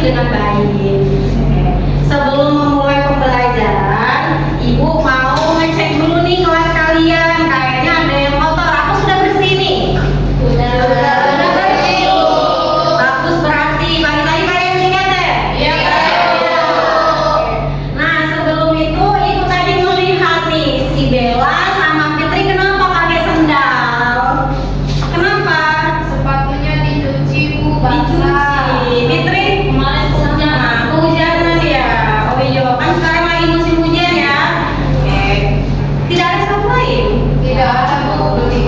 dengan baik. Oke. Sebelum memulai pembelajaran, Ibu mau ngecek dulu nih kelas kalian. Kayaknya ada yang kotor. Aku sudah bersih nih. Sudah bersih. Bagus, berarti balik lagi kalian ingat ya? Iya. Nah, sebelum itu Ibu tadi melihat nih si Bella sama Fitri kenapa pakai sendal? Kenapa? Sepatunya dicuci, Bu, basah. Dicuci. Fitri? Kemarin hujan. Kehujanan ya. Oh iya, kan sekarang lagi musim hujan ya. Oke. Tidak ada sepatu lain? Tidak ada, Bu, beli.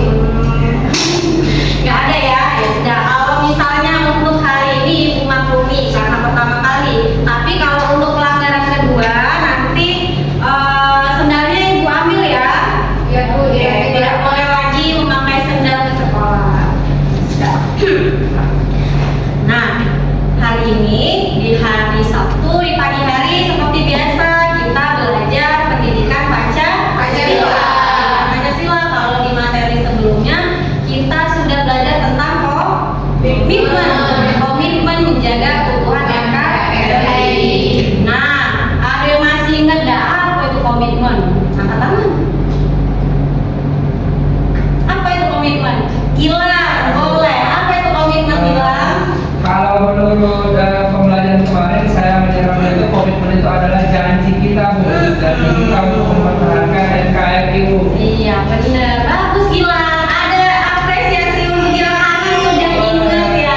Nggak ada ya. Ya sudah. Kalau misalnya untuk hari ini Ibu maklumi karena pertama kali. Tapi kalau untuk pelanggaran kedua nanti sendalnya Ibu ambil ya. Ya, Bu, Oke, ya. tidak boleh lagi memakai sendal ke sekolah. Sudah. Nah, hari ini di hari Sabtu di pagi hari seperti biasa kita belajar pendidikan Pancasila. Pancasila kalau di materi sebelumnya kita sudah belajar tentang komitmen menjaga keutuhan NKRI. Nah, ada yang masih ingat dah apa itu komitmen? Angkat tangan. Apa itu komitmen? Gilang, boleh. Apa itu komitmen Gilang? Kalau menurut pembelajaran kemarin saya menyerap itu komitmen itu adalah janji kita, Bu, janji kita untuk mempertahankan NKRI, Bu. Iya benar, bagus Gilang. Ada apresiasi untuk Gilang Ani sudah ingat ya.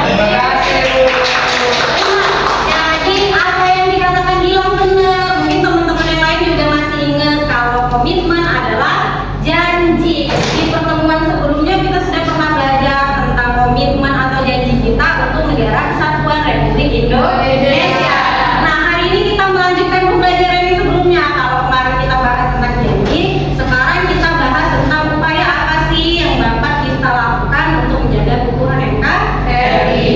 Terima kasih, Bu. Jadi apa yang dikatakan Gilang benar. Mungkin teman-teman yang lain juga masih ingat kalau komitmen adalah janji. Di pertemuan sebelumnya kita sudah pernah belajar tentang komitmen atau janji kita untuk negara kesatuan Republik Indonesia. Nah, hari ini kita melanjutkan pembelajaran yang sebelumnya. Kalau kemarin kita bahas tentang janji, sekarang kita bahas tentang upaya apa sih yang dapat kita lakukan untuk menjaga keutuhan NKRI.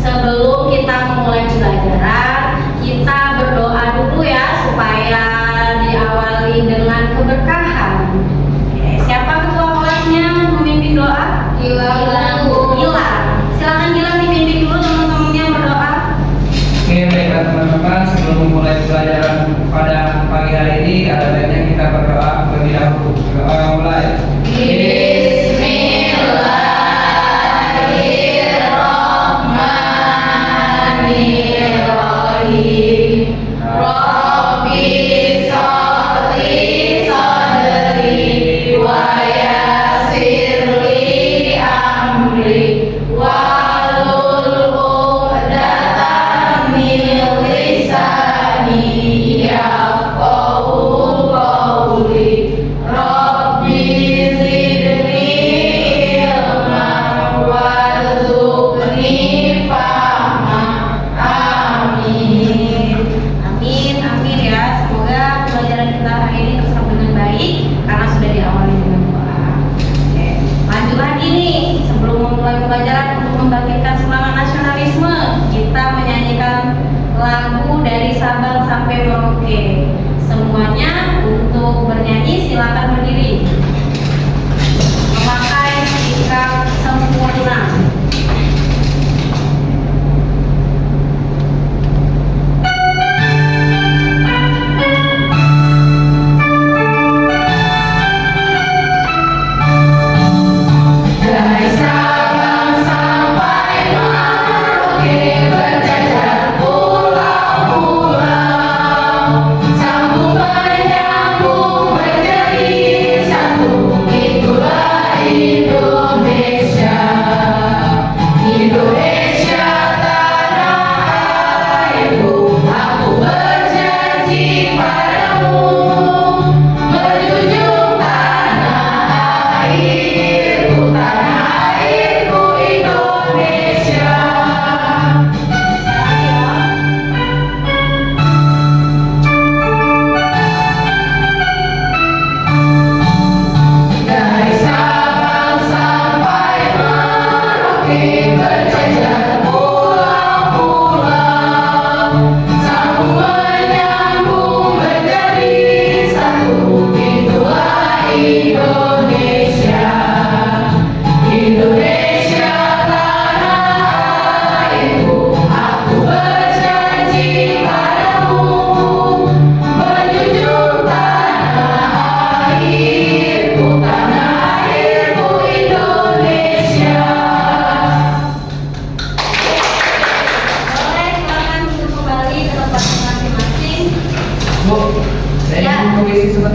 Sebelum kita memulai pembelajaran, kita berdoa dulu ya supaya diawali dengan keberkahan. Oke, siapa ketua kelasnya memimpin doa? Gilang, Bu. Gilang. Silakan Gilang dipimpin dulu teman-temannya berdoa. Oke, baiklah teman-teman, sebelum memulai pelajaran pada pagi hari ini, ada baiknya kita berdoa terlebih dahulu. Doa mulai. Bismillahirrahmanirrahim. Rabbi sholli sadri wa yassirli amri wahlul 'uqdatam min lisani yafqahu qawli. Rabbi zidni ilman warzuqni fahma. Amin. Amin, amin ya. Semoga pembelajaran kita hari ini terserap dengan baik karena sudah diawali dengan doa. Oke, lanjut lagi nih. Sebelum memulai pembelajaran untuk membangkitkan semangat nasionalisme, kita menyanyikan lagu dari Sabang sampai Merauke. Semuanya untuk bernyanyi silakan berdiri. Memakai sikap sempurna. Dari Sabang sampai Merauke berjajar pulau-pulau.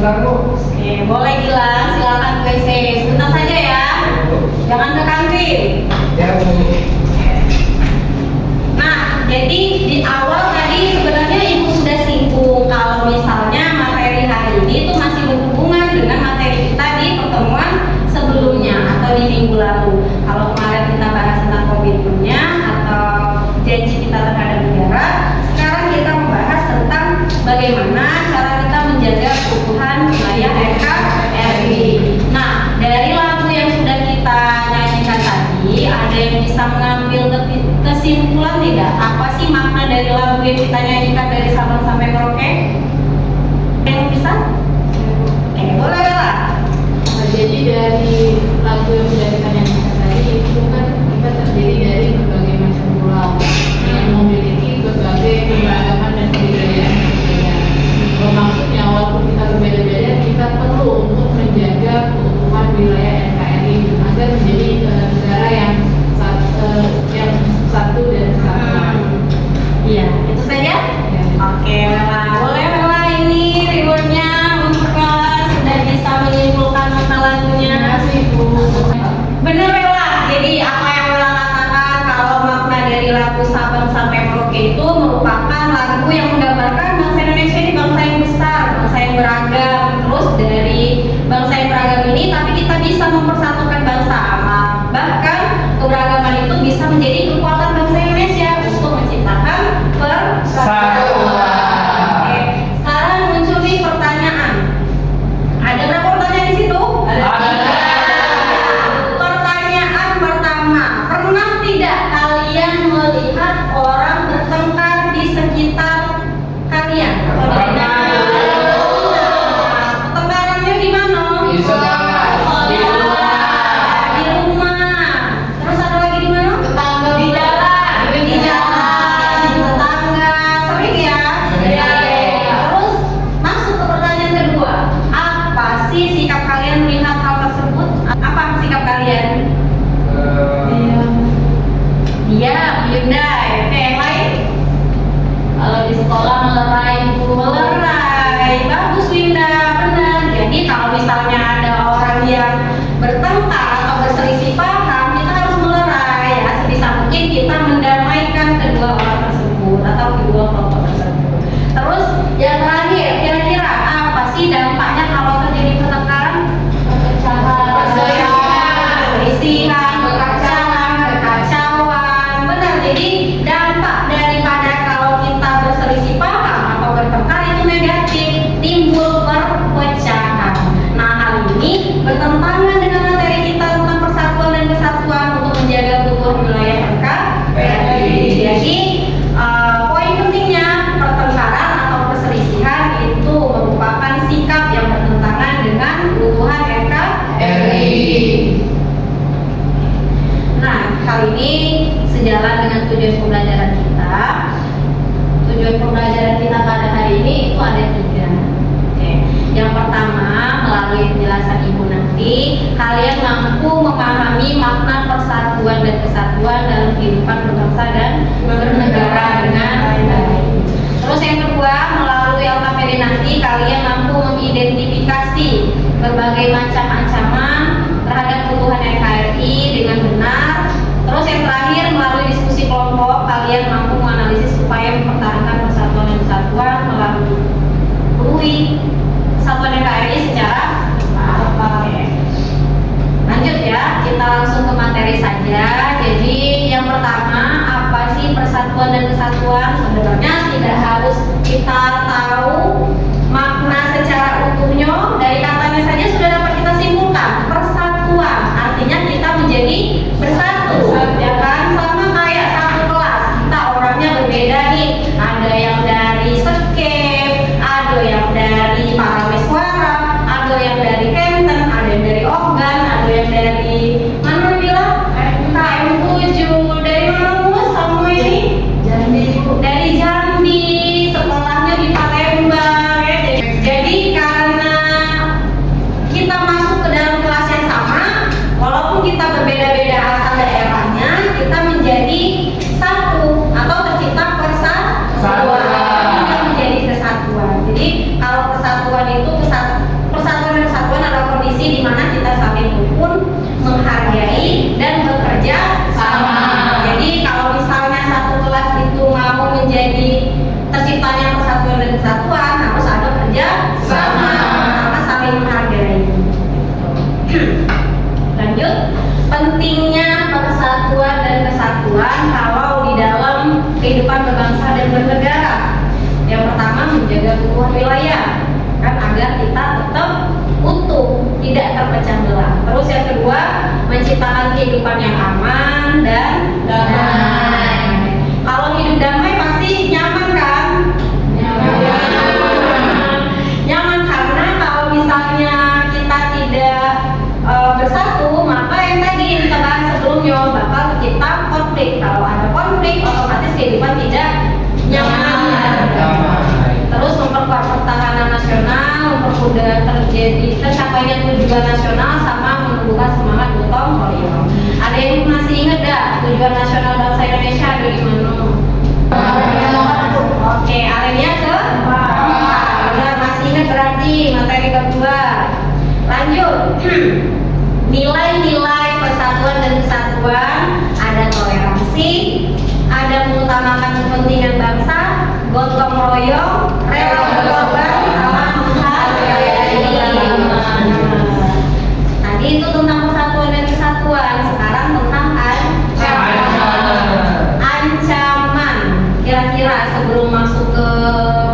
sebentar Bu. Oke, boleh Gilang, silakan ke WC. Sebentar saja ya. Jangan ke kantin. Ya Bu. Nah, jadi di awal tadi sebenarnya Ibu sudah singgung kalau misalnya materi hari ini itu masih berhubungan dengan materi kita di pertemuan sebelumnya atau di minggu lalu. Kalau kemarin kita bahas tentang komitmennya atau janji kita terhadap negara, sekarang kita membahas tentang bagaimana cara kita menjaga keutuhan wilayah NKRI. Nah, dari lagu yang sudah kita nyanyikan tadi, ada yang bisa mengambil kesimpulan tidak? Apa sih makna dari lagu yang kita nyanyikan dari Sabang sampai Merauke? Yang bisa? Oke, boleh lah. Nah, jadi dari lagu yang sudah kita nyanyikan tadi itu kan kita terdiri dari berbagai macam pulau yang memiliki berbagai keberagaman dan kebudayaan yang berbeda. Bermaksudnya walaupun kita berbeda-beda, kita perlu untuk menjaga keutuhan wilayah NKRI agar menjadi negara yang satu dan kesatuan. Iya, itu saja. Ya. Oke, Mela. Boleh Mela, ini rewardnya untuk Mela sudah bisa menyimpulkan makna lagunya. Terima kasih Bu. Bener Mela, jadi apa yang Mela katakan kalau makna dari lagu Sabang sampai Merauke itu merupakan lagu yang menggambarkan bangsa Indonesia ini bangsa yang besar, bangsa yang beragam. Terus dari bangsa yang beragam ini, tapi kita bisa mempersatukan bangsa amat. Bahkan keberagaman itu bisa menjadi kekuatan bangsa Indonesia untuk menciptakan persatuan. Oke, sekarang muncul nih pertanyaan. Ada berapa pertanyaan di situ? Ada. Pertanyaan pertama, pernah tidak kalian melihat orang bertengkar di sekitar kalian? Pernah. Pertengkarannya di mana? Di sekolah. Di rumah. Di rumah. Terus ada lagi di mana? Tetangga. Di jalan. Di jalan. Tetangga. Sering ya? Sering. Terus masuk ke pertanyaan kedua. Apa sih sikap kalian melihat hal tersebut? Apa sikap kalian? Iya, Hyundai. Oke, yang lain? Kalau di sekolah melerai Bu. Melerai. Bagus Winda, benar. Jadi kalau misalnya ada orang yang bertengkar atau berselisih paham, kita harus melerai ya. Sebisa mungkin kita mendamaikan kedua orang tersebut atau kedua kelompok tersebut. Terus yang terakhir, kira-kira apa sih dampaknya kalau terjadi pertengkaran? Perselisihan, kekacauan. Benar. Jadi dampak daripada kalau kita berselisih paham atau bertengkar itu negatif, timbul perpecahan. Nah, hal ini bertentangan dengan materi kita tentang persatuan dan kesatuan untuk menjaga keutuhan wilayah NKRI. Jadi poin pentingnya pertengkaran atau perselisihan itu merupakan sikap yang bertentangan dengan keutuhan NKRI. Nah, hal ini sejalan dengan tujuan pembelajaran kita. Tujuan pembelajaran kita pada hari ini itu ada 3. Oke. Yang pertama, melalui penjelasan Ibu nanti, kalian mampu memahami makna persatuan dan kesatuan dalam kehidupan berbangsa dan bernegara dengan baik. Terus yang kedua, melalui LKPD nanti, kalian mampu mengidentifikasi berbagai macam ancaman terhadap keutuhan NKRI dengan benar. Terus yang terakhir, melalui diskusi kelompok, kalian mampu menganalisis upaya mempertahankan persatuan dan kesatuan melalui kesatuan NKRI secara Oke. Lanjut ya, kita langsung ke materi saja. Jadi yang pertama, apa sih persatuan dan kesatuan? Sebenarnya tidak harus kita tahu makna secara utuhnya, dari katanya saja sudah dapat kita simpulkan. Persatuan artinya kita menjadi bersatu, ya kan? Sama kayak satu kelas, kita orangnya berbeda nih. Ada yang dari Skep, ada yang dari Parameswara, ada yang dari Kenten, ada yang dari Organ, ada yang dari mana bilang? KM7. Dari mana Mus? Sama ini? Dari Jambi, sekolahnya di Palembang ya. Jadi karena kita masuk ke dalam kelas yang sama, walaupun kita berbeda-beda asal daerahnya, kita menjadi satu atau tercipta persatuan. Kita menjadi kesatuan. Jadi kalau persatuan itu menjadi terciptanya persatuan dan kesatuan harus ada kerja sama saling menghargai. Lanjut, pentingnya persatuan dan kesatuan kalau di dalam kehidupan berbangsa dan bernegara. Yang pertama, menjaga keutuhan wilayah kan agar kita tetap utuh, tidak terpecah belah. Terus yang kedua, menciptakan kehidupan yang aman dan damai. Kalau hidup damai pasti nyaman kan? Nyaman karena kalau misalnya kita tidak bersatu, maka yang tadi kita bahas sebelumnya bakal tercipta konflik. Kalau ada konflik, otomatis kehidupan tidak nyaman. Terus memperkuat pertahanan nasional, mempermudah tercapainya tujuan nasional, sama menumbuhkan semangat gotong royong. Ada yang masih ingat dah tujuan nasional bangsa Indonesia ada di mana? Oke, alinea ke? Udah masih ingat berarti materi kedua. Lanjut. Nilai-nilai persatuan dan kesatuan, ada toleransi, ada mengutamakan kepentingan bangsa, gotong royong, rela berkorban, sama menghargai. Tadi itu tentang persatuan dan kesatuan. Sekarang tentang ancaman. Kira-kira sebelum masuk ke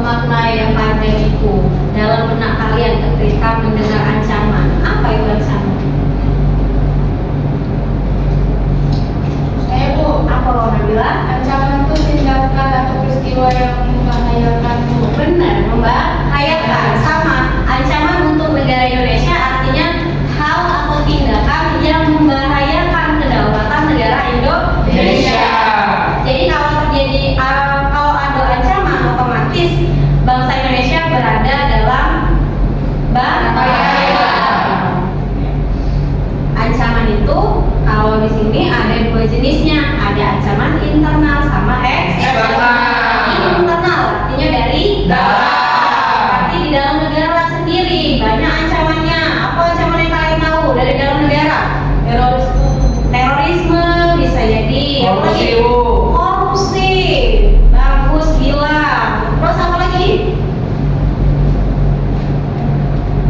makna yang panjang itu, dalam benak kalian ketika mendengar ancaman, apa itu ancaman? Saya Bu, Apa Nabila? ancaman itu tindakan atau peristiwa yang membahayakan Bu. Benar, membahayakan. Sama, ancaman untuk negara Indonesia artinya hal atau tindakan yang membahayakan kedaulatan negara Indonesia. Jadi kalau terjadi kalau ada ancaman, otomatis bangsa Indonesia berada dalam bahaya. Ancaman itu kalau di sini ada dua jenisnya, ada ancaman internal sama eksternal. Internal artinya dari dalam. Berarti di dalam negara sendiri banyak ancamannya. Apa ancaman yang kalian tahu dari dalam negara? Terorisme bisa jadi. Korupsi, Apa lagi? Bu. Korupsi. Bagus, gila. Terus apa lagi?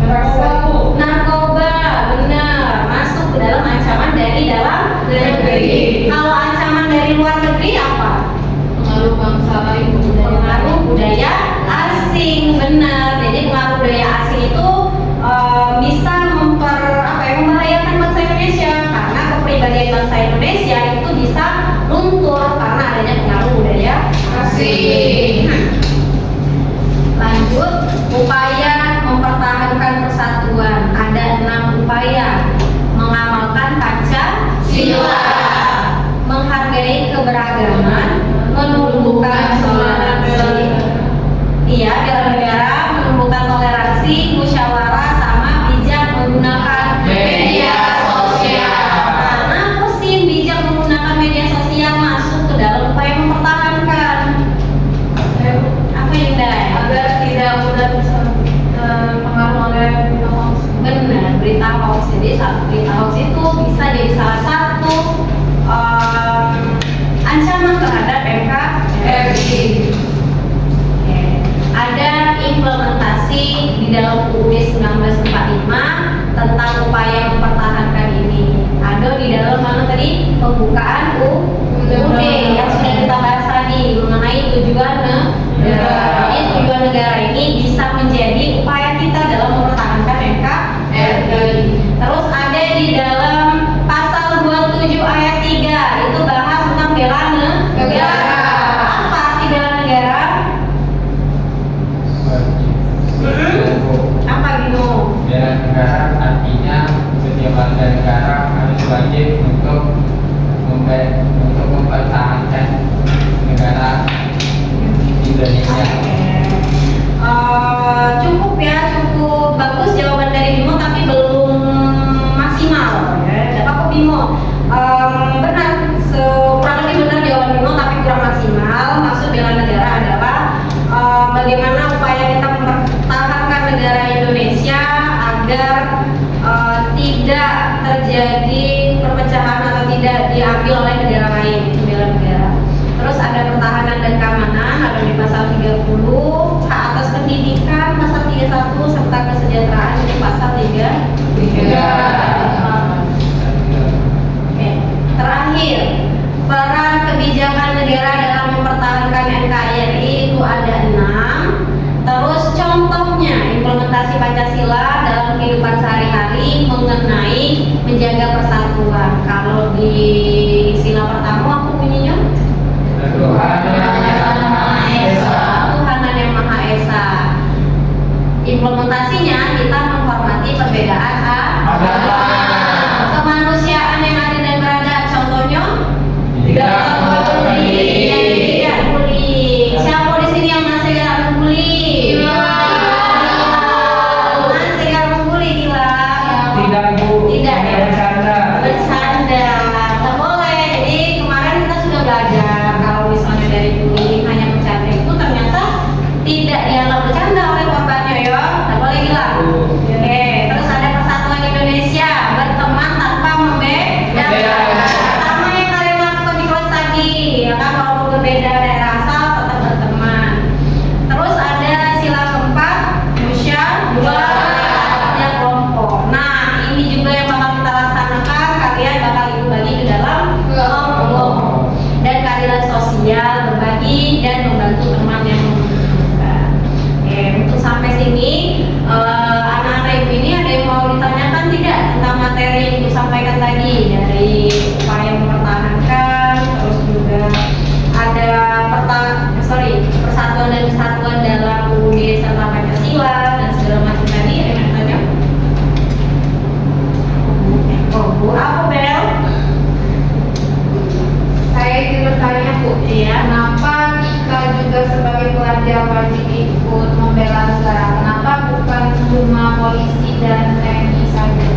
Narkoba Bu. Narkoba, benar, masuk ke dalam ancaman dari dalam negeri. Kalau ancaman dari luar negeri apa? Pengaruh bangsa lain ke budaya. Pengaruh budaya asing, benar. Jadi pengaruh budaya asing itu bisa membahayakan bangsa Indonesia karena kepribadian bangsa Indonesia itu bisa luntur karena adanya pengaruh budaya asing. Lanjut, upaya mempertahankan persatuan. Ada 6 upaya. Mengamalkan Pancasila, menghargai keberagaman, menumbuhkan toleransi. Iya, bela negara, menumbuhkan toleransi, musyawarah, sama bijak menggunakan media sosial. Karena mesin bijak menggunakan media sosial masuk satu serta kesejahteraan di pasal 3. Tiga. Oke. Terakhir, peran kebijakan negara dalam mempertahankan NKRI itu ada 6. Terus contohnya implementasi Pancasila dalam kehidupan sehari-hari mengenai menjaga persatuan. Kalau di sila pertama aku bunyinya Tuhan yang Maha Esa. Tuhanan yang Maha Esa. Implementasinya kita menghormati perbedaan agama. Kemanusiaan yang adil dan beradab. Contohnya Tidak membuli. yang tidak bully. Siapa di sini yang masih gak membuli? Masih gak membuli gila. Tidak bu. Tidak ya. Bercanda. Bercanda. Nggak boleh. Jadi kemarin kita sudah belajar kalau misalnya dari bullying hanya bercanda itu ternyata tidak dianggap bercanda oleh korbannya ya. Nggak boleh gila. Oke. Terus ada persatuan Indonesia berteman tanpa membedakan. Sama yang kalian lakukan di kelas tadi, ya kan? Walaupun berbeda daerah asal tetap berteman. Terus ada sila keempat, musyawarah kelompok. Nah, ini juga yang bakal kita laksanakan. Kalian bakal ikut bagi ke dalam kelompok. Dan keadilan sosial, berbagi dan membantu teman yang membutuhkan. Oke, untuk sampai sini anak-anak ibu ini ada yang mau ditanyakan tidak tentang materi yang ibu sampaikan tadi dari upaya mempertahankan, terus juga ada persatuan dan kesatuan dalam UUD serta Pancasila dan segala macam tadi. Ada yang tanya? Oh, Bu, apa Bel? Saya ingin bertanya Bu, Iya. kenapa kita juga sebagai pelajar wajib ikut membela negara? Kenapa bukan cuma polisi dan TNI saja?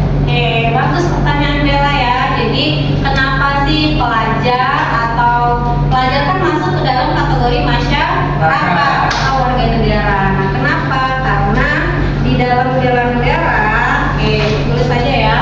Bagus pertanyaan Bella ya. Jadi kenapa sih pelajar atau pelajar kan masuk ke dalam kategori masyarakat atau warga negara. Nah, kenapa? Karena di dalam bela negara, tulis saja ya.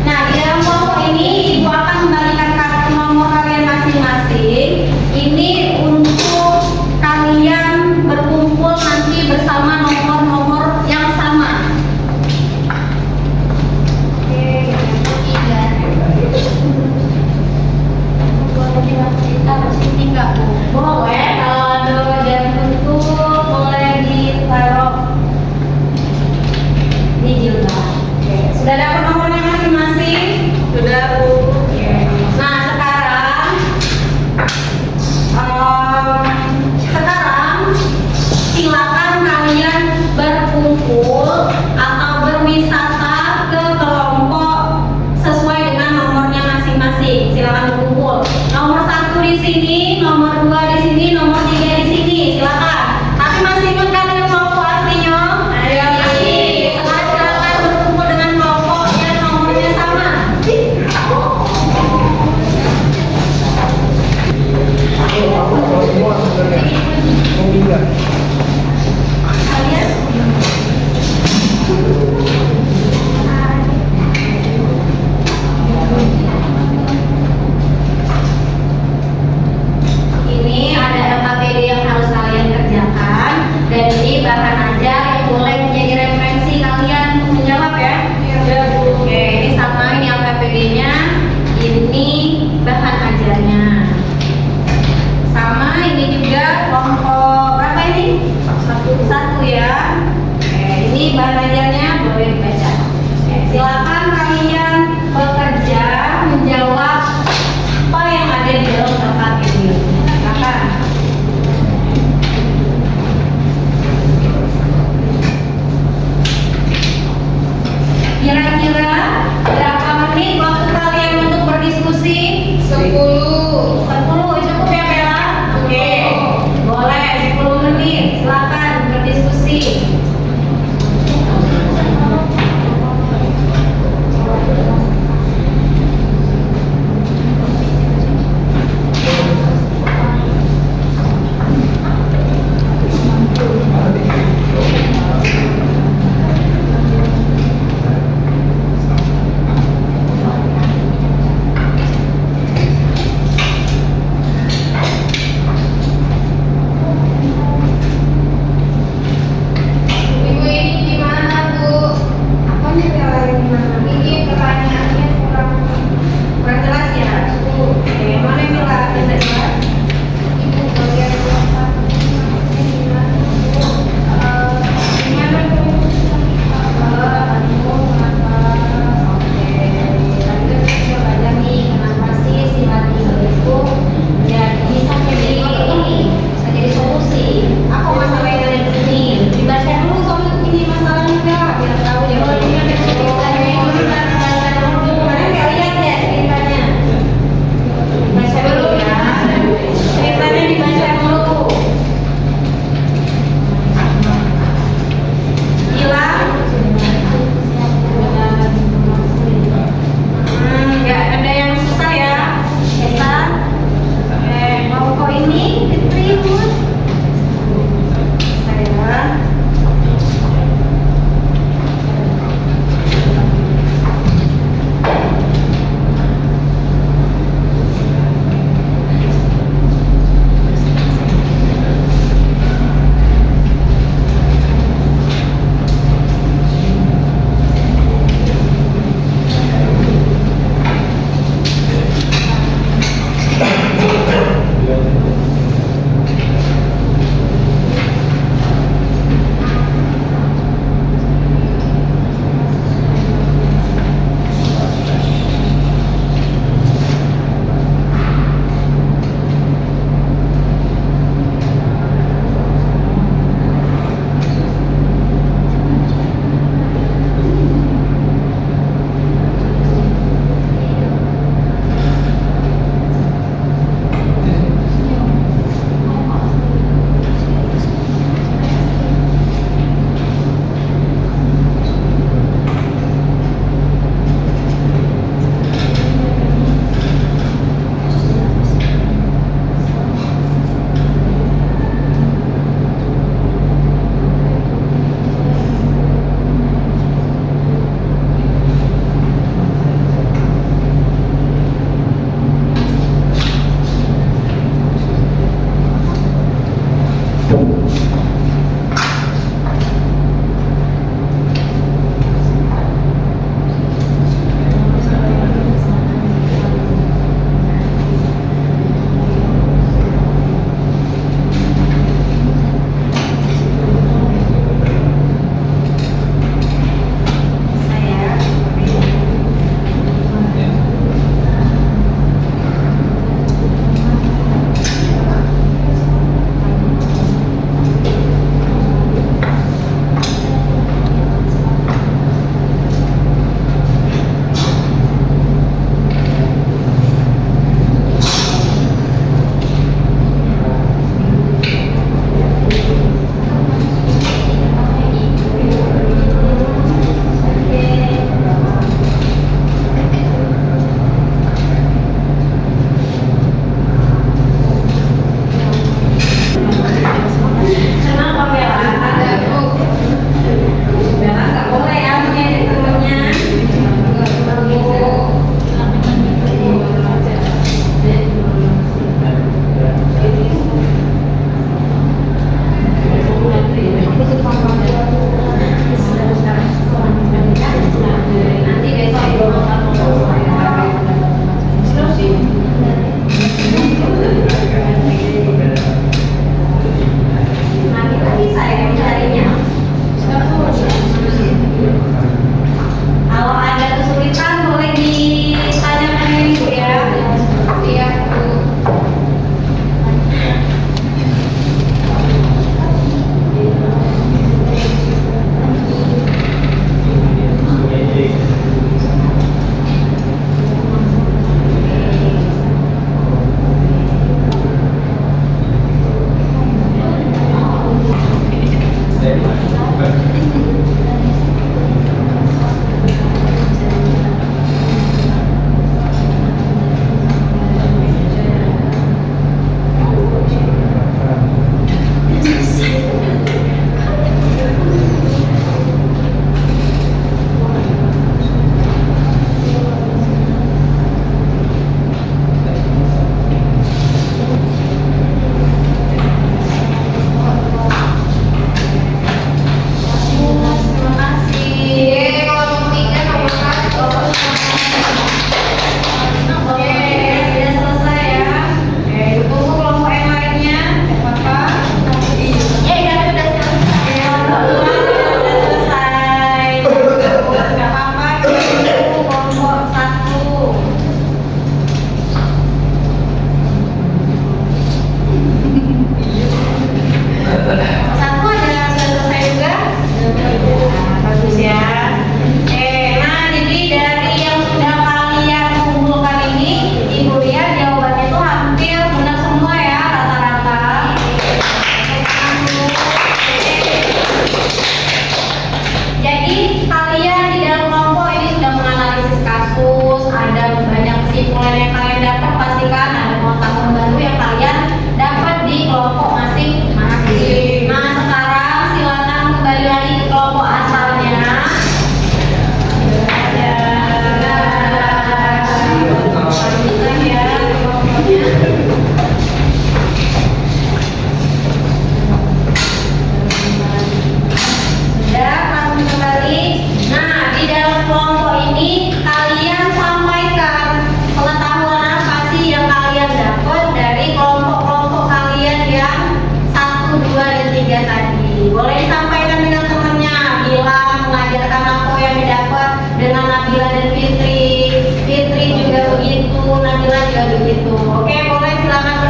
Nah, di dalam kelompok ini Ibu akan memberikan kartu nomor kalian masing-masing. Ini untuk kalian berkumpul nanti bersama nomor-nomor yang sama. Oke, tiga. Boleh kita bersini nggak, Bu? Boleh. Kalau ada jam tutup boleh ditaruh di jilbab. Oke, sudah dapat nomornya masing-masing? Sudah, Bu. Oke. Nah, sekarang silakan kalian berkumpul atau berwisata ke kelompok sesuai dengan nomornya masing-masing. Silakan berkumpul. Nomor 1 di sini, nomor 2 di sini, nomor 3 di sini. Silakan. Tapi masih ingat kan dengan kelompok aslinya? Ayo. Sekarang silakan berkumpul dengan kelompok yang nomornya sama. Kalian ini ada LKPD yang harus kalian kerjakan, dan ini bahan aja yang boleh menjadi referensi kalian untuk menjawab ya. Iya, Bu. Oke, ini sama, ini LKPD-nya, ini bahan ajarnya. Sama, ini juga kelompok berapa ini? Satu ya. Oke, ini bahan ajarnya boleh dibaca. Oke, silakan kalian bekerja menjawab apa yang ada di dalam LKPD. Silakan. Kira-kira berapa menit waktu kalian untuk berdiskusi? 10 cukup ya, Bella? Oke, boleh 10 menit. Silakan berdiskusi.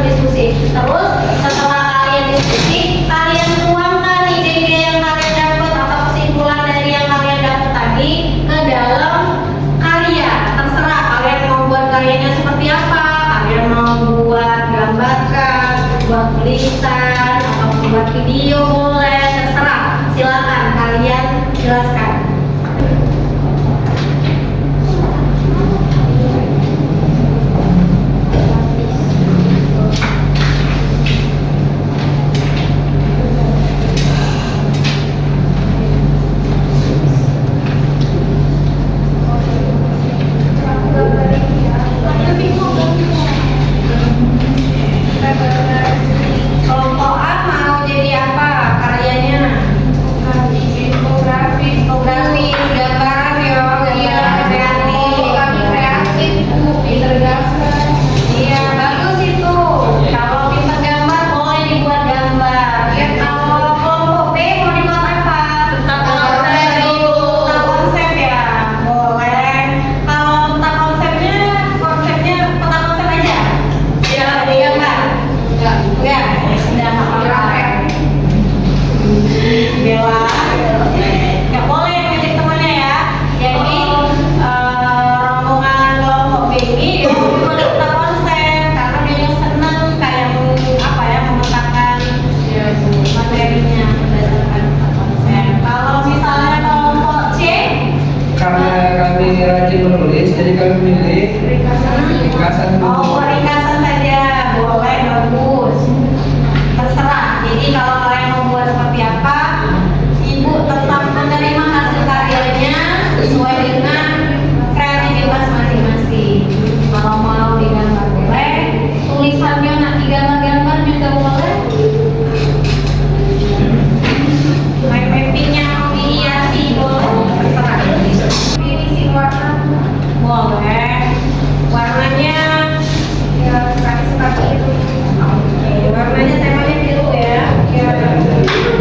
berdiskusi. Terus setelah kalian diskusi, kalian tuangkan ide-ide yang kalian dapat atau kesimpulan dari yang kalian dapat tadi ke dalam karya. Terserah kalian mau buat karyanya seperti apa. Kalian mau buat gambar kah, buat tulisan, atau buat video boleh, terserah. Silakan kalian jelaskan. Kelompok A mau jadi apa karyanya? Infografis, gambaran ya, gambaran kreatif. Kami kreatif, Bu, integrasi. Iya, bagus itu. Kalau pintar gambar boleh dibuat gambar. Ya, kalau kelompok B mau dibuat apa? Tentang konsep ya, boleh. Kalau tentang konsepnya tentang konsep aja. Ya, digambar. Enggak. Enggak, ya sudah apa-apa. Bella, nggak boleh ngajak temannya ya. Jadi rombongan kelompok B ini dia mau buat tentang konsep karena dia seneng kayak apa ya memetakan Ya, Bu. materinya berdasarkan konsep. Kalau misalnya kelompok C, Karena kami rajin menulis, jadi kami memilih ringkasan oh ringkasan saja boleh, bagus. Terserah. Jadi kalau kalian mau buat seperti apa, ibu tetap menerima hasil karyanya sesuai dengan kreativitas masing-masing. Kalau mau digambar boleh, tulisannya nak digambar-gambar juga boleh. Mappingnya mau dihiasi boleh, terserah. Finishing warna boleh. Warnanya ya seperti itu. Oke, warnanya temanya biru ya. Ya,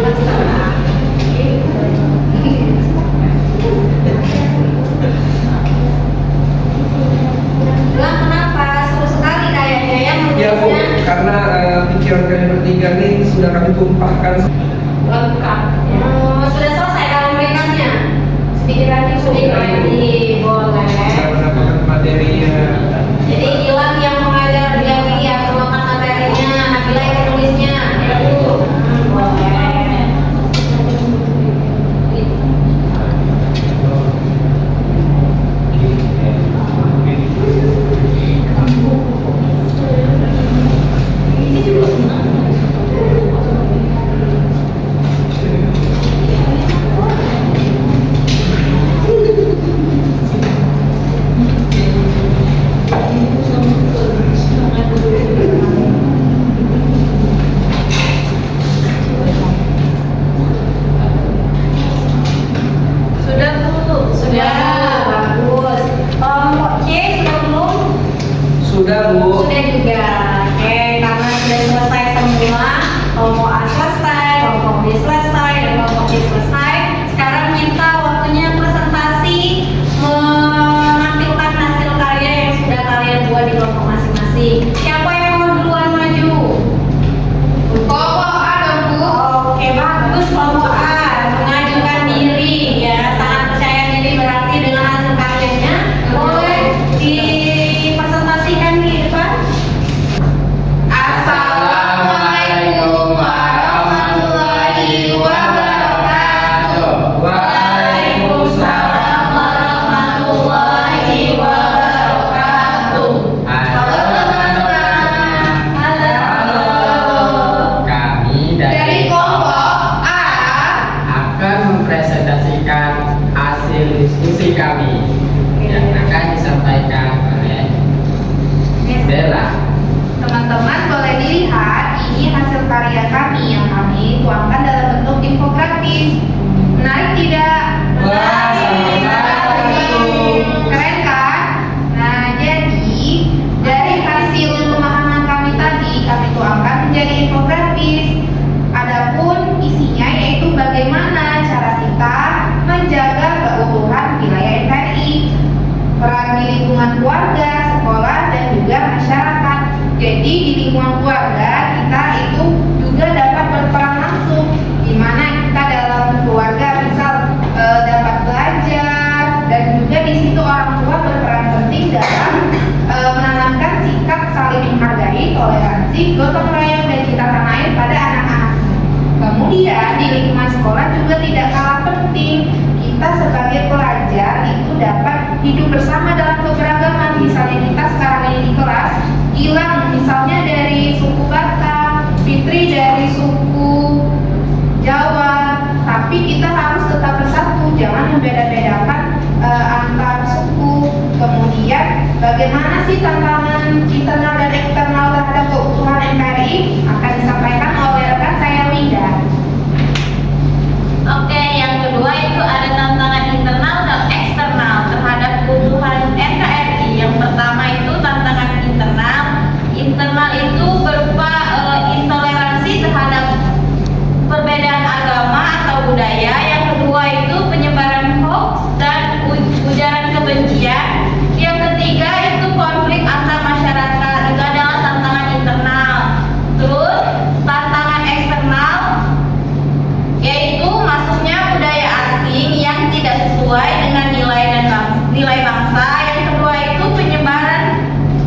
terserah. Bilang kenapa? Seru sekali kayaknya ya Ya Bu, menulisnya. karena pikiran kalian bertiga nih sudah kami tumpahkan. Lengkap. Sudah selesai kalau ringkasnya? Sedikit lagi boleh. Sudah mendapatkan materinya. Jadi Gilang yang mengajar dia yang memakan materinya, Nabila yang menulisnya. Boleh. Sudah Bu? Sudah. Bagus. Kelompok C sudah belum? Sudah Bu. Sudah juga. Oke, karena sudah selesai semua, kelompok A selesai, kelompok B selesai, dan kelompok C selesai. Sekarang minta waktunya presentasi menampilkan hasil karya yang sudah kalian buat di kelompok masing-masing. Siapa yang mau duluan maju? Kelompok A dong, Bu. Oke, bagus kelompok A mengajukan diri ya, sangat percaya diri berarti dengan hasil karyanya boleh dipresentasikan di depan. Assalamualaikum warahmatullahi Kemudian di lingkungan sekolah juga tidak kalah penting. Kita sebagai pelajar itu dapat hidup bersama dalam keberagaman. Misalnya kita sekarang ini di kelas, Gilang misalnya dari suku Batak, Fitri dari suku Jawa, tapi kita harus tetap bersatu, jangan membeda-bedakan antar suku. Kemudian bagaimana sih tantangan internal dan eksternal terhadap keutuhan NKRI akan disampaikan oleh rekan saya Winda. Oke, yang kedua itu ada tantangan internal dan eksternal terhadap keutuhan NKRI. Yang pertama itu tantangan internal. Internal itu berupa intoleransi terhadap perbedaan agama atau budaya. Yang kedua itu penyebaran hoax dan ujaran kebencian. Yang ketiga itu konflik antar masyarakat. Itu adalah tantangan internal. Terus tantangan eksternal yaitu masuknya budaya asing yang tidak sesuai dengan nilai bangsa. Yang kedua itu penyebaran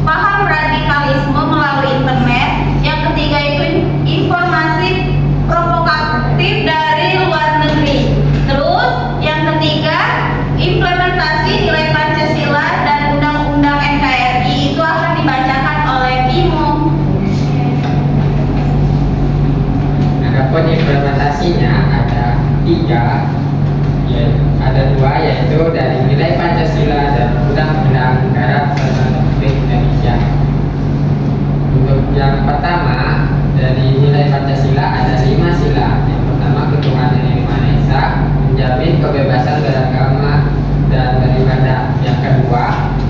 paham radikalisme melalui internet. Yang ketiga itu informasi provokatif dari luar negeri. Terus yang ketiga implementasi nilai Pancasila dan Undang-Undang NKRI itu akan dibacakan oleh Bimo. Adapun implementasinya ada 3, ada 2, yaitu dari nilai Pancasila dan Undang-Undang Negara Kesatuan Republik Indonesia. Untuk yang pertama dari nilai Pancasila ada 5 sila. Yang pertama ketuhanan yang Maha Esa, menjamin kebebasan beragama dan beribadah. Yang kedua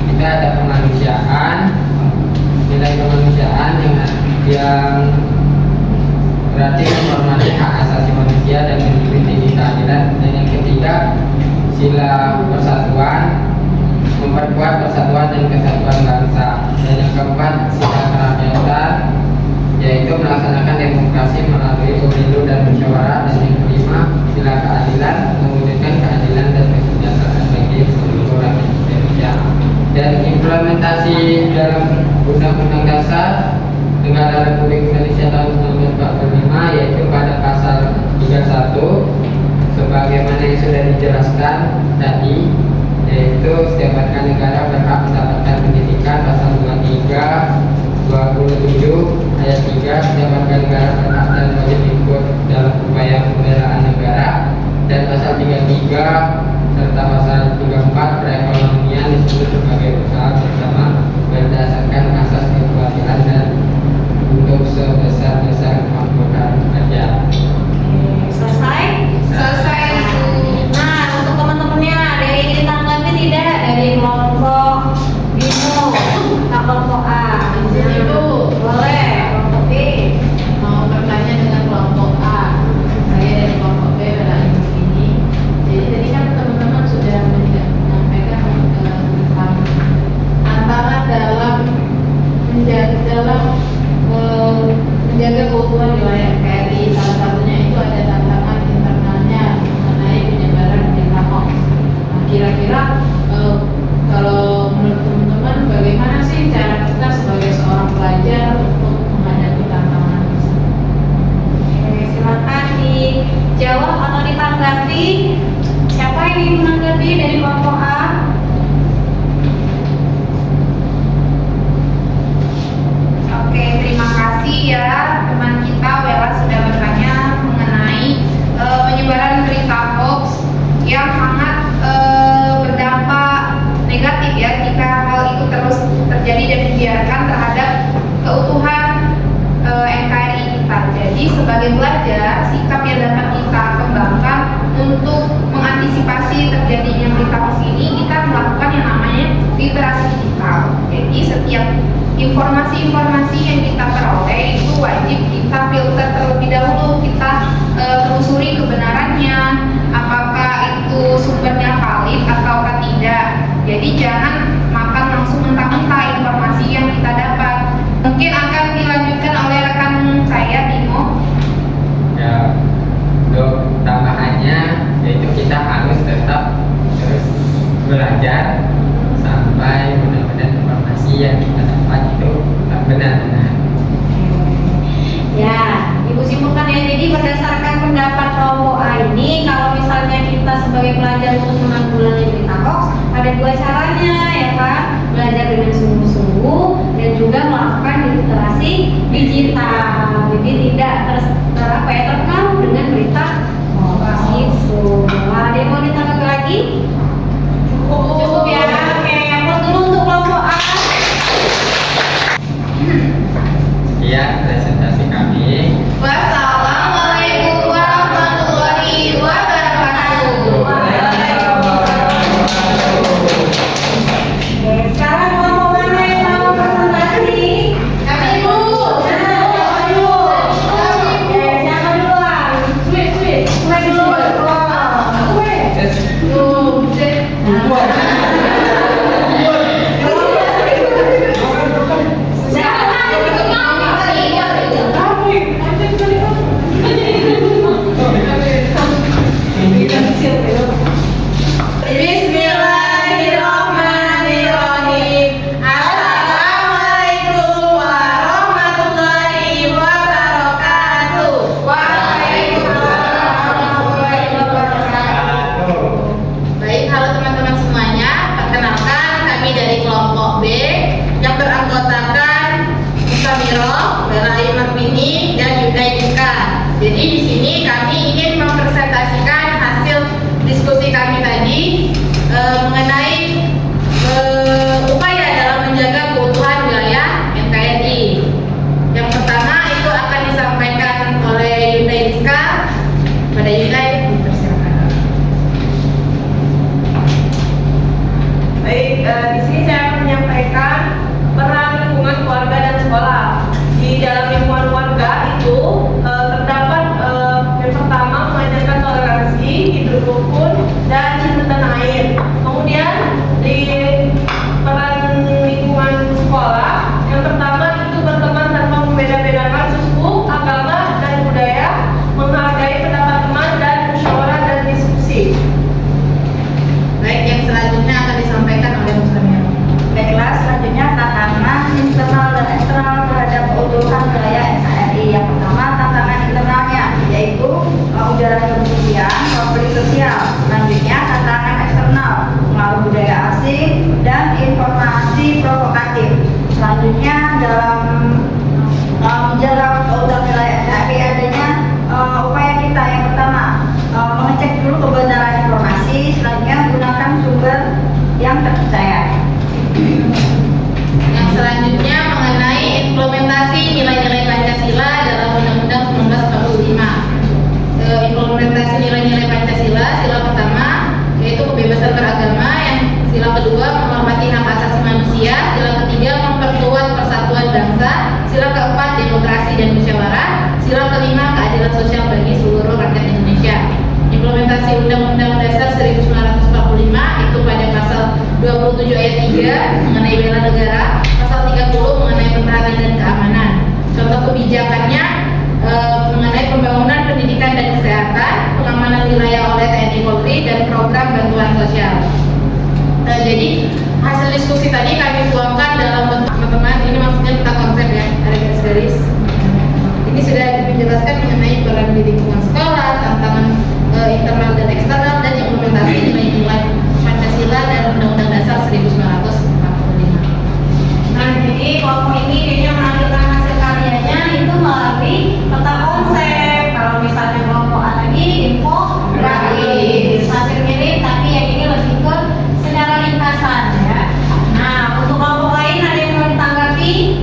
kita ada kemanusiaan, nilai kemanusiaan yang berarti menghormati hak asasi manusia dan menjunjung tinggi keadilan. Dan yang ketiga sila persatuan, memperkuat persatuan dan kesatuan bangsa. Dan yang keempat sila kerakyatan, yaitu melaksanakan demokrasi melalui pemilu dan musyawarah. Dan yang kelima sila keadilan, mewujudkan keadilan dan kesejahteraan bagi seluruh rakyat Indonesia. Dan implementasi dalam Undang-Undang Dasar Negara Republik Indonesia tahun 1945, yaitu pada pasal 31 sebagaimana yang sudah dijelaskan tadi, yaitu setiap warga negara berhak mendapatkan pendidikan. Pasal 27 ayat 3, setiap warga negara berhak dan wajib ikut dalam upaya pembelaan negara. Dan pasal 33 serta pasal 34 perekonomian disebut sebagai usaha bersama berdasarkan asas kekeluargaan dan untuk sebesar-besar kemampuan kerja. Selesai? Selesai itu. Nah, untuk teman-temannya ada yang ditanggapi tidak dari kelompok Bimo atau kelompok A? Izin ibu, Boleh. Kelompok B. mau bertanya dengan kelompok A. Saya dari kelompok B bertanya begini. Jadi tadi kan teman-teman sudah menyampaikan tentang tantangan dalam menjaga keutuhan wilayah NKRI. Salah satunya itu ada tantangan internalnya mengenai penyebaran berita hoax. Nah, kira-kira kalau menurut teman-teman bagaimana sih cara kita sebagai seorang pelajar untuk menghadapi tantangan tersebut? Oke, silakan dijawab atau ditanggapi. Siapa yang ingin menanggapi dari kelompok A? Oke, terima kasih ya teman kita Wela sudah bertanya mengenai penyebaran berita hoax yang sangat berdampak negatif ya jika hal itu terus terjadi dan dibiarkan terhadap keutuhan NKRI kita. Jadi sebagai pelajar, sikap yang dapat kita kembangkan untuk mengantisipasi terjadinya berita hoax ini, kita melakukan yang namanya literasi digital. Jadi setiap informasi-informasi yang kita peroleh itu wajib kita filter terlebih dahulu, kita telusuri kebenarannya, apakah itu sumbernya valid ataukah tidak. Jadi jangan makan langsung mentah-mentah informasi yang kita dapat. Mungkin akan dilanjutkan oleh rekan saya Bimo. Ya, untuk tambahannya yaitu kita harus tetap terus belajar sampai benar-benar informasi yang kita dapat itu benar-benar. sebagai pelajar untuk menanggulangi berita hoax ada dua caranya ya kan, belajar dengan sungguh-sungguh dan juga melakukan literasi digital. Jadi tidak terpengaruh dengan berita hoax itu. Ada yang mau ditanggapi lagi? Cukup ya. Oke, upload dulu untuk kelompok A. Sekian presentasi kami. Wassalamualaikum warahmatullahi wabarakatuh. Oke, sekarang kelompok mana yang mau presentasi? Kami dulu. Siapa dulu? Oke, siapa duluan? Mulai dulu. Bismillahirrahmanirrahim. Assalamualaikum warahmatullahi wabarakatuh. Waalaikumsalam warahmatullahi wabarakatuh. Baik, halo teman-teman semuanya. Perkenalkan, kami dari kelompok B yang beranggotakan Mustamirah, Bella Ayu Marmini, dan Yuda Ika. Jadi di sini kami ingin mempresentasikan hasil diskusi kami tadi mengenai upaya dalam menjaga keutuhan wilayah NKRI. Yang pertama itu akan disampaikan oleh Yuda Ika. Pada Yuda, dipersilakan. Baik, di sini saya akan menyampaikan peran lingkungan keluarga dan sekolah. Di dalam lingkungan keluarga itu terdapat yang pertama mengajarkan toleransi, hidup rukun, dan cinta tanah air. Kemudian di peran lingkungan sekolah, yang pertama itu berteman tanpa membeda-bedakan suku, agama, dan budaya, menghargai pendapat teman dan musyawarah dan diskusi. Baik, yang selanjutnya akan disampaikan oleh Mustamir. Baiklah, selanjutnya tantangan internal dan eksternal terhadap keutuhan wilayah NKRI. Yang pertama, tantangan internalnya yaitu ujaran kebencian, konflik sosial. Selanjutnya, tantangan eksternal, pengaruh budaya asing dan informasi provokatif. Selanjutnya, dalam menjaga keutuhan wilayah NKRI adanya upaya kita yang pertama mengecek dulu kebenaran informasi. Selanjutnya, gunakan sumber yang terpercaya. Yang selanjutnya mengenai implementasi nilai-nilai Pancasila dalam Undang-Undang 1945. Implementasi nilai-nilai Pancasila, sila pertama yaitu kebebasan beragama, yang sila kedua menghormati hak asasi manusia, sila ketiga memperkuat persatuan bangsa, sila keempat demokrasi dan musyawarah, sila kelima keadilan sosial bagi seluruh rakyat Indonesia. Implementasi Undang-Undang Dasar 1945 itu pada pasal 27 ayat 3 mengenai bela negara, pasal 30 mengenai pertahanan dan keamanan. Contoh kebijakannya mengenai pembangunan pendidikan dan kesehatan, pengamanan wilayah oleh TNI Polri, dan program bantuan sosial. Jadi hasil diskusi tadi kami tuangkan dalam bentuk, teman-teman, ini maksudnya tentang konsep ya, ada garis-garis. Ini sudah menjelaskan mengenai peran di lingkungan sekolah, tantangan internal dan eksternal, dan implementasi nilai-nilai Pancasila dan Undang-Undang Dasar 1945. Nah, jadi kelompok ini kayaknya menampilkan hasil karyanya itu melalui peta konsep. Kalau misalnya kelompok A tadi infografis, hampir mirip, tapi yang ini lebih ke secara ringkasan ya. Nah, untuk kelompok lain ada yang mau ditanggapi?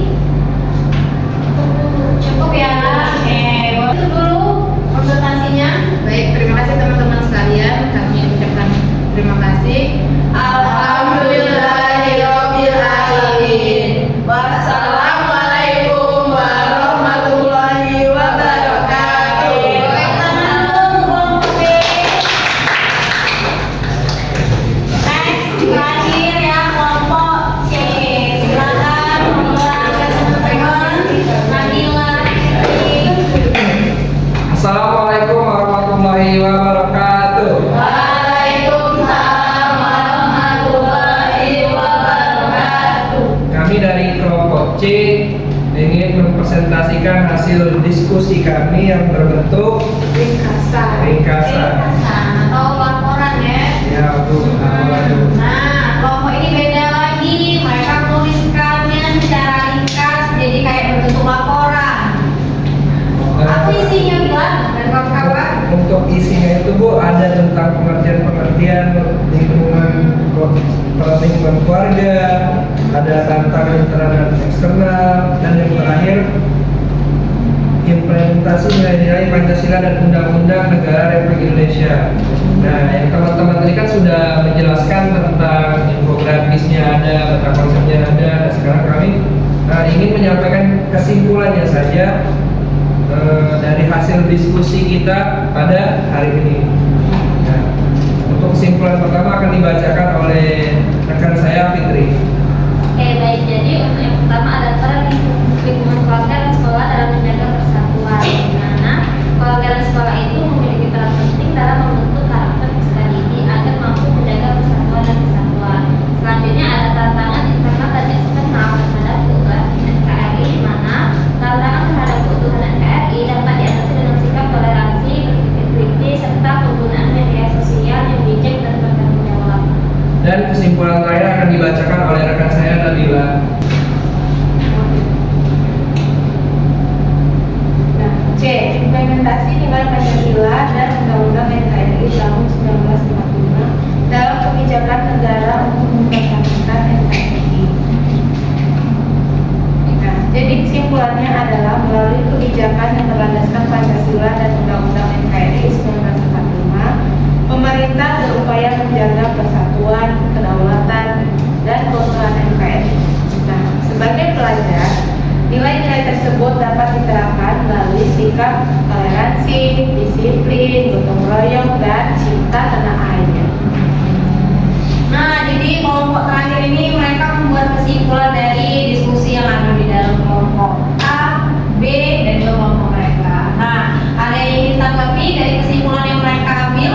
Cukup ya. Oke, itu dulu presentasinya. Baik, terima kasih teman-teman sekalian. Kami ucapkan terima kasih. Alhamdulillahirabbil alamin. Wassalamualaikum warahmatullahi wabarakatuh. Baik, tangan dulu kelompok B. Next, terakhir ya kelompok C. Silakan memulai teman-teman. Nabila. Assalamualaikum warahmatullahi wabarakatuh. Waalaikumsalam warahmatullahi wabarakatuh. Kami dari kelompok C ingin mempresentasikan hasil diskusi kami yang berbentuk Ringkasan. ringkasan. Atau laporan ya. Ya Bu, apa tuh? Nah, kelompok ini beda lagi. Mereka menuliskannya secara ringkas, jadi kayak berbentuk laporan. Apa isinya bilang dan kawan-kawan? Untuk isinya itu Bu ada tentang pengertian lingkungan keluarga, ada tantangan internal dan eksternal, dan yang terakhir implementasi nilai-nilai Pancasila dan Undang-Undang Negara Republik Indonesia. Nah, yang teman-teman tadi kan sudah menjelaskan tentang infografisnya ada, tentang konsepnya ada. Dan sekarang kami ingin menyampaikan kesimpulannya saja dari hasil diskusi kita pada hari ini. Nah, untuk kesimpulan pertama akan dibacakan oleh rekan saya Fitri. Oke, baik. Jadi untuk yang pertama ada peran lingkungan keluarga dan sekolah dalam menjaga persatuan, di mana keluarga dan sekolah itu memiliki peran penting dalam membentuk karakter peserta didik agar mampu menjaga persatuan dan kesatuan. Selanjutnya ada tantangan internal dan eksternal terhadap keutuhan NKRI, di mana tantangan terhadap keutuhan NKRI dapat diatasi dengan sikap toleransi, berpikir kritis, serta penggunaan media sosial yang bijak dan bertanggung jawab. Dan kesimpulan terakhir akan dibacakan oleh rekan saya Nabila. Nah, C. Implementasi nilai Pancasila dan Undang-Undang NKRI tahun 1945 dalam kebijakan negara untuk mempertahankan NKRI. Nah, jadi kesimpulannya adalah melalui kebijakan yang berlandaskan Pancasila dan Undang-Undang NKRI 1945, pemerintah berupaya menjaga persatuan, kedaulatan, dan keutuhan NKRI. Nah, sebagai pelajar, nilai-nilai tersebut dapat diterapkan melalui sikap toleransi, disiplin, gotong royong, dan cinta tanah air. Nah, jadi kelompok terakhir ini mereka membuat kesimpulan dari diskusi yang ada di dalam kelompok A, B, dan juga kelompok mereka. Nah, ada yang ingin ditanggapi dari kesimpulan yang mereka ambil?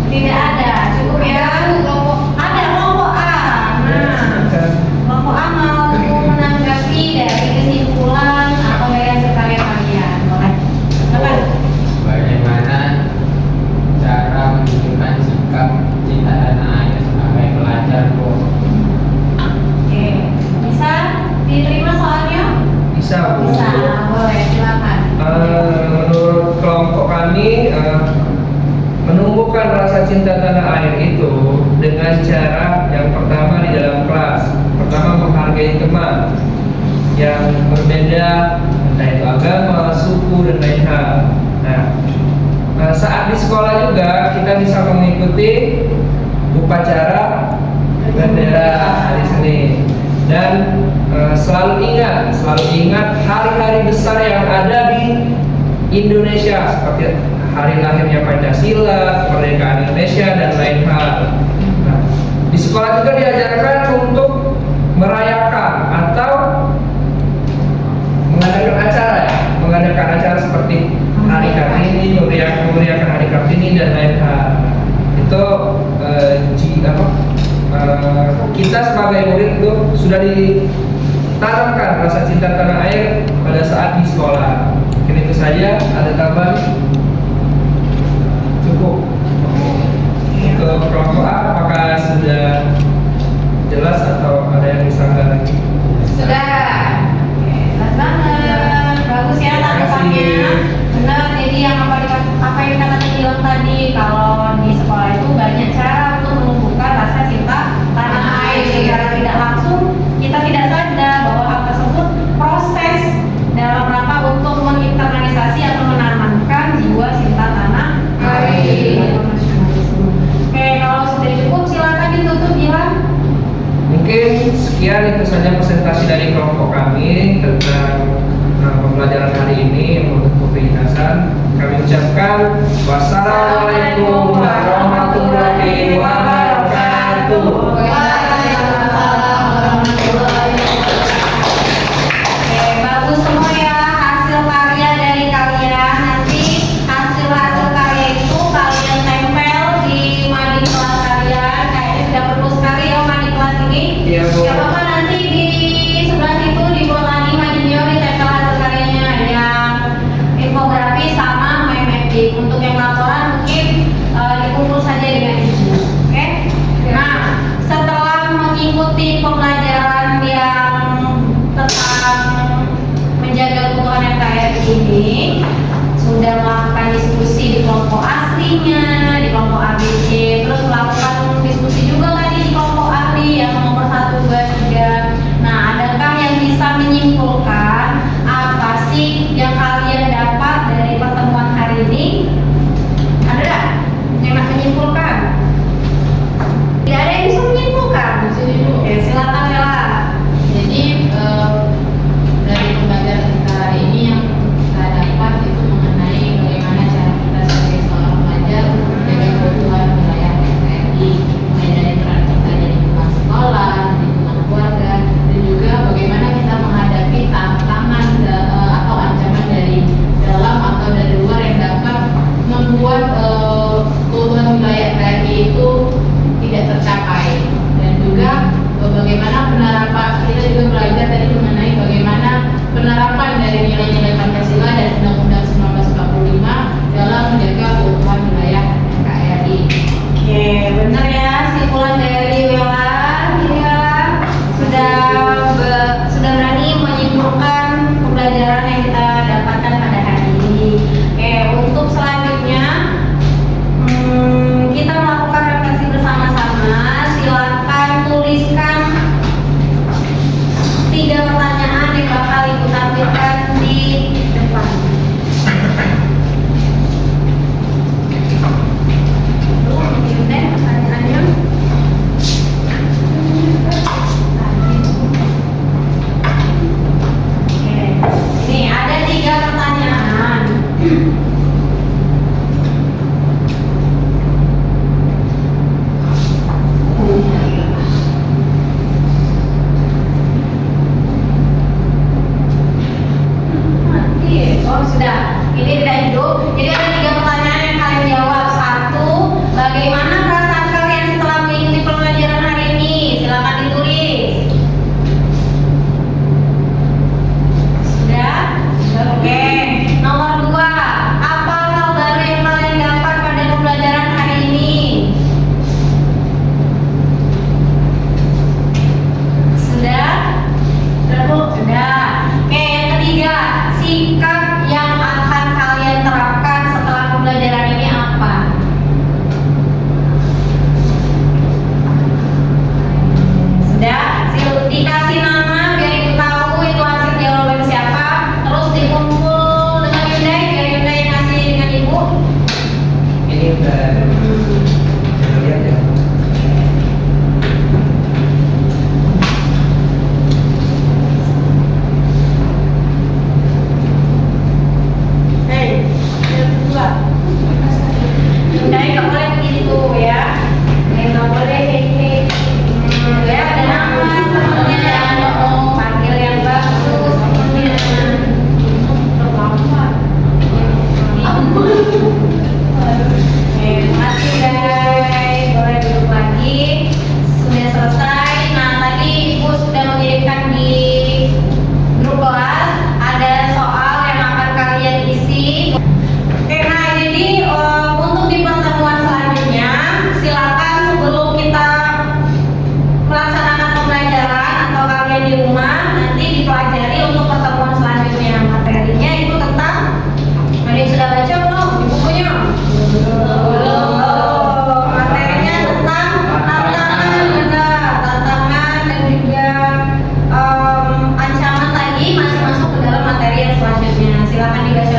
Tidak ada, cukup ya. Kelompok ada kelompok A. Nah, kelompok A mau menanggapi dari kesimpulan atau dari karya kalian. Boleh. Silakan. Bagaimana cara menunjukkan sikap cinta tanah air sebagai pelajar Bu? Oke, bisa diterima soalnya? Bisa Bu. Bisa, boleh, silakan. Menurut kelompok kami menumbuhkan rasa cinta tanah air itu dengan cara yang pertama di dalam kelas. Pertama, menghargai teman yang berbeda, entah itu agama, suku, dan lain hal. Nah, saat di sekolah juga kita bisa mengikuti upacara bendera hari Senin. Dan selalu ingat hari-hari besar yang ada di Indonesia, seperti hari lahirnya Pancasila, kemerdekaan Indonesia, dan lain hal. Nah, di sekolah juga diajarkan untuk merayakan atau mengadakan acara seperti Hari Kartini, memeriahkan Hari Kartini, dan lain hal. Itu kita sebagai murid itu sudah ditanamkan rasa cinta tanah air pada saat di sekolah. Mungkin itu saja. Ada tambahan? Cukup. Untuk kelompok A, apakah sudah jelas atau ada yang disanggah lagi? Sudah. Jelas banget, bagus ya tanggapannya. Benar, jadi yang apa yang dikatakan Ilham tadi, kalau di sekolah itu banyak cara untuk menumbuhkan rasa cinta tanah air secara tidak langsung. Kita tidak sadar bahwa hal tersebut proses dalam rangka untuk menginternalisasi atau menanamkan jiwa cinta tanah air. Oke, kalau sudah cukup silakan ditutup Ilham. Mungkin sekian itu saja presentasi dari kelompok kami tentang pembelajaran hari ini untuk kedinasan. Kami ucapkan wassalamualaikum warahmatullahi wabarakatuh. Oke, bagus semua ya hasil karya dari kalian. Nanti hasil karya itu kalian tempel di mading kelas kalian. Kayaknya sudah perlu sekali ya mading kelas ini. Iya, Bu. Gak apa-apa, nanti di sebelah situ dibuat lagi madingnya, ditempel hasil karyanya yang infografi sama mind mapping. Untuk yang lapor KRI ini sudah melakukan diskusi di kelompok aslinya, di kelompok ABC, terus melakukan diskusi juga tadi di kelompok ahli yang nomor 1, 2, 3. Nah, adakah yang bisa menyimpulkan apa sih yang kalian dapat dari pertemuan hari ini? Ada nggak yang nak menyimpulkan? Tidak ada yang bisa menyimpulkan. Di sini Bu. Oke, silakan Bella. Jadi dari pembelajaran kita hari ini yang kita dapat itu mengenai bagaimana cara kita sebagai seorang pelajar menjaga keutuhan wilayah NKRI, mulai dari peran kita di lingkungan sekolah, di lingkungan keluarga, dan juga bagaimana kita menghadapi tantangan atau ancaman dari dalam atau dari luar yang dapat membuat keutuhan wilayah NKRI itu tidak tercapai. Dan juga bagaimana penerapan, kita juga belajar tadi mengenai bagaimana penerapan dari nilai-nilai Pancasila dan Undang-Undang 1945 dalam menjaga keutuhan wilayah NKRI. Oke, benar ya simpulan dari Wela. Ini Wela sudah berani menyimpulkan pembelajaran yang kita dapatkan pada hari ini. Oke, untuk selanjutnya kita melakukan refleksi bersama-sama. Silakan tuliskan 3 pertanyaan yang bakal ibu tampilkan di depan. Ini pertanyaannya. Oke, ini ada 3 pertanyaan. Oh sudah, ini tidak hidup. Jadi ada 3 pertanyaan yang kalian jawab. 1, bagaimana perasaan kalian setelah mengikuti pembelajaran hari ini? Silakan ditulis. Sudah? Oke. Nomor 2, apa hal baru yang kalian dapat pada pembelajaran hari ini? Sudah? Sudah Bu? Sudah. Oke, yang ketiga, sikap yang akan kalian terapkan setelah pembelajaran ini apa? Sudah? Dikasih nama biar ibu tahu itu hasil jawaban siapa. Terus dikumpul dengan Yundai, biar Yundai yang ngasih dengan ibu. Ini udah lihat ya. Hei, yang kedua. Yundai nggak boleh begitu ya. Nggak boleh hei. Ya ada nama temennya, panggil yang bagus temennya. Oke, makasih guys. Boleh duduk lagi. Sudah selesai. Nah tadi ibu sudah mengirimkan di grup kelas ada soal yang akan kalian isi. Oke, nah jadi untuk di pertemuan selanjutnya silakan sebelum kita melaksanakan pembelajaran atau kalian di rumah nanti dipelajari untuk pertemuan selanjutnya. Materinya itu tentang ada yang sudah baca belum di bukunya? Belum. Materinya tentang tantangan dan juga ancaman tadi masih masuk ke dalam materi yang selanjutnya. Silakan dibaca